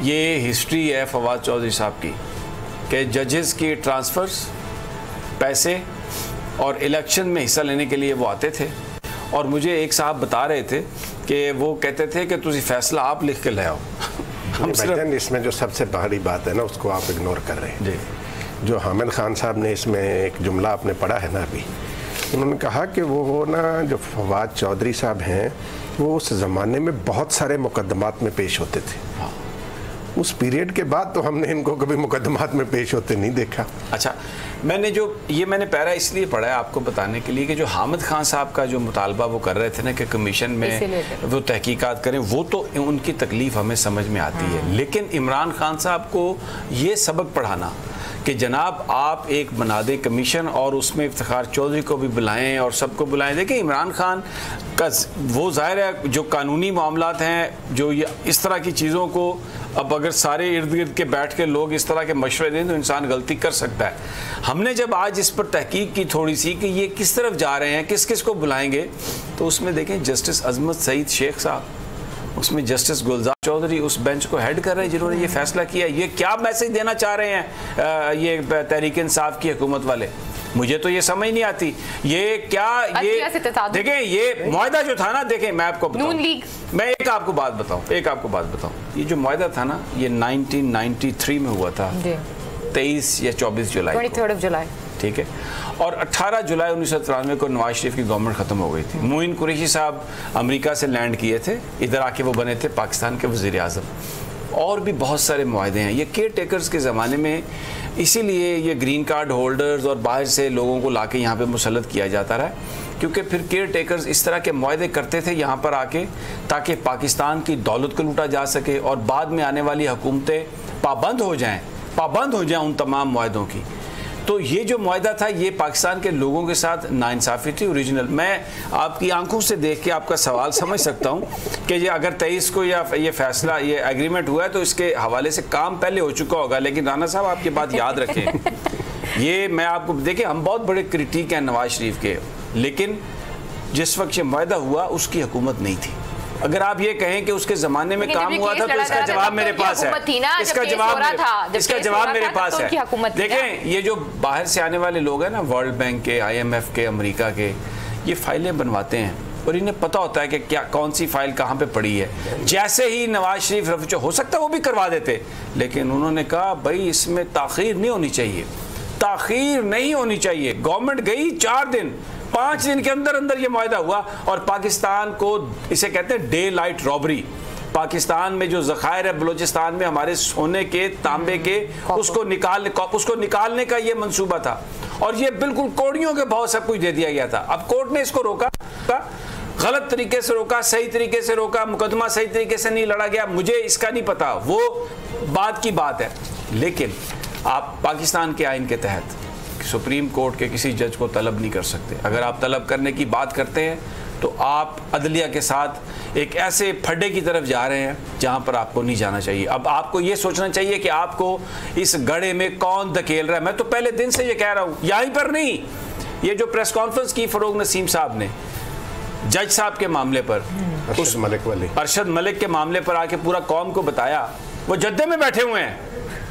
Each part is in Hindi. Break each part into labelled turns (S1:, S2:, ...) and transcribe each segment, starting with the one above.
S1: ये हिस्ट्री है फवाद चौधरी साहब की कि जजेस की ट्रांसफ़र्स, पैसे और इलेक्शन में हिस्सा लेने के लिए वो आते थे। और मुझे एक साहब बता रहे थे कि वो कहते थे कि तुझे फैसला आप लिख के ले आओ। हम सिर्फ
S2: इसमें जो सबसे बड़ी बात है ना, उसको आप इग्नोर कर रहे हैं
S1: जी।
S2: जो हामिद खान साहब ने इसमें एक जुमला आपने पढ़ा है ना अभी, उन्होंने कहा कि वो ना जो फवाद चौधरी साहब हैं वो उस ज़माने में बहुत सारे मुकदमात में पेश होते थे।
S1: हाँ।
S2: उस पीरियड के बाद तो हमने इनको कभी मुकदमात में पेश होते नहीं देखा।
S1: अच्छा, मैंने पैरा इसलिए पढ़ा है आपको बताने के लिए कि जो हामिद खान साहब का जो मुतालबा वो कर रहे थे ना कि कमीशन में वो तहकीकात करें, वो तो उनकी तकलीफ हमें समझ में आती है। लेकिन इमरान खान साहब को ये सबक पढ़ाना कि जनाब आप एक बना दें कमीशन और उसमें इफ्तिखार चौधरी को भी बुलाएं और सबको बुलाएं। देखिए इमरान खान का वो ज़ाहिर है जो कानूनी मामलात हैं, जो ये इस तरह की चीज़ों को अब अगर सारे इर्द गिर्द के बैठ के लोग इस तरह के मशवरे दें तो इंसान गलती कर सकता है। हमने जब आज इस पर तहकीक की थोड़ी सी कि ये किस तरफ जा रहे हैं, किस किस को बुलाएंगे, तो उसमें देखें जस्टिस अजमत सईद शेख साहब, उसमें जस्टिस गुलजार चौधरी उस बेंच को हेड कर रहे हैं जिन्होंने ये फैसला किया। ये क्या मैसेज देना चाह रहे हैं ये तहरीक इंसाफ की हुकूमत वाले, मुझे तो ये समझ नहीं आती। ये क्या ये देखें ये मुआहदा जो था ना, देखें मैं आपको बताऊं, मैं एक आपको बात बताऊं, ये जो मुआहदा था ना ये 1993 में हुआ था, 23 या 24 जुलाई,
S3: 23 जुलाई,
S1: ठीक है। और 18 जुलाई 1993 को नवाज शरीफ की गवर्नमेंट ख़त्म हो गई थी। मोइन कुरैशी साहब अमेरिका से लैंड किए थे, इधर आके वो बने थे पाकिस्तान के वज़ीर आज़म। और भी बहुत सारे मुआहदे हैं। ये केयर टेकर्स के ज़माने में इसीलिए ये ग्रीन कार्ड होल्डर्स और बाहर से लोगों को लाके यहाँ पे मुसल्लत किया जाता रहा, क्योंकि फिर केयर टेकर्स इस तरह के मुआहदे करते थे यहाँ पर आके ताकि पाकिस्तान की दौलत को लूटा जा सके और बाद में आने वाली हुकूमतें पाबंद हो जाएं उन तमाम मुआहदों की। तो ये जो मुआहदा था ये पाकिस्तान के लोगों के साथ नाइंसाफ़ी थी ओरिजिनल। मैं आपकी आंखों से देख के आपका सवाल समझ सकता हूँ कि ये अगर 23 को या ये फैसला ये एग्रीमेंट हुआ है तो इसके हवाले से काम पहले हो चुका होगा। लेकिन राना साहब आपकी बात याद रखें, ये मैं आपको देखिए हम बहुत बड़े क्रिटिक हैं नवाज शरीफ के, लेकिन जिस वक्त ये मुआहदा हुआ उसकी हुकूमत नहीं थी। अगर आप ये कहें कि उसके ज़माने में काम हुआ था तो इसका जवाब मेरे पास है, इसका जवाब मेरे पास है। देखें ये जो बाहर से आने वाले लोग हैं ना, वर्ल्ड बैंक के, IMF के, अमेरिका के, ये फाइलें बनवाते हैं और इन्हें पता होता है कि क्या कौन सी फाइल कहाँ पे पड़ी है। जैसे ही नवाज शरीफ रफीक हो सकता है वो भी करवा देते, लेकिन उन्होंने कहा भाई इसमें ताख़ीर नहीं होनी चाहिए, ताख़ीर नहीं होनी चाहिए। गवर्नमेंट गई 4 दिन 5 दिन के अंदर अंदर ये मुआहदा हुआ और पाकिस्तान को इसे कहते हैं डे लाइट रॉबरी। पाकिस्तान में जो ज़खायर है बलूचिस्तान में हमारे सोने के, तांबे के, उसको निकालने का ये मंसूबा था और ये बिल्कुल कौड़ियों के भाव सब कुछ दे दिया गया था। अब कोर्ट ने इसको रोका, गलत तरीके से रोका, सही तरीके से रोका, मुकदमा सही तरीके से नहीं लड़ा गया, मुझे इसका नहीं पता, वो बात की बात है। लेकिन आप पाकिस्तान के आइन के तहत सुप्रीम कोर्ट के किसी जज को तलब नहीं कर सकते। अगर आप तलब करने की बात करते हैं तो आप अदलिया के साथ एक ऐसे फड्डे की तरफ जा रहे हैं जहां पर आपको नहीं जाना चाहिए। अब आपको ये सोचना चाहिए कि आपको इस गड्ढे में कौन धकेल रहा है। मैं तो पहले दिन से ये कह रहा हूं, यहीं पर नहीं, ये जो प्रेस कॉन्फ्रेंस की फरोग नसीम साहब ने जज साहब के मामले पर, अरशद मलिक के मामले पर आके पूरा कौम को बताया, वो जद्दे में बैठे हुए हैं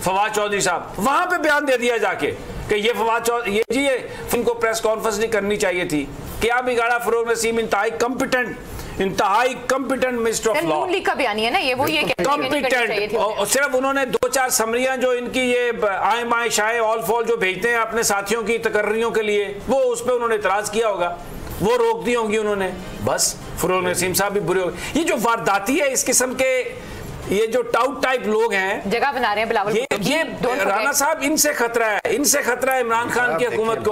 S1: फवाद चौधरी साहब, वहां पे बयान दे दिया जाके कि ये फवाद चौधरी ये जी ये इनको प्रेस कॉन्फ्रेंस नहीं करनी चाहिए थी। क्या बिगाड़ा फरोग नसीम इंतहाई कॉम्पिटेंट मिनिस्टर ऑफ लॉ
S3: का बयान है ना, ये वो ये
S1: कॉम्पिटेंट, और सिर्फ उन्होंने 2-4 समरियां जो इनकी ये आए माए शाए ऑल फॉल जो भेजते हैं अपने साथियों की तकर्रियों के लिए, वो उस पर उन्होंने इतराज किया होगा, वो रोक दी होंगी उन्होंने, बस फरोग नसीम साहब भी बुरे हो गए। ये जो वारदाती है इस किस्म के ये जो टाउट टाइप लोग हैं
S3: जगह बना रहे हैं बिलावल,
S1: ये राना साहब इनसे खतरा है इमरान खान की हुकूमत को।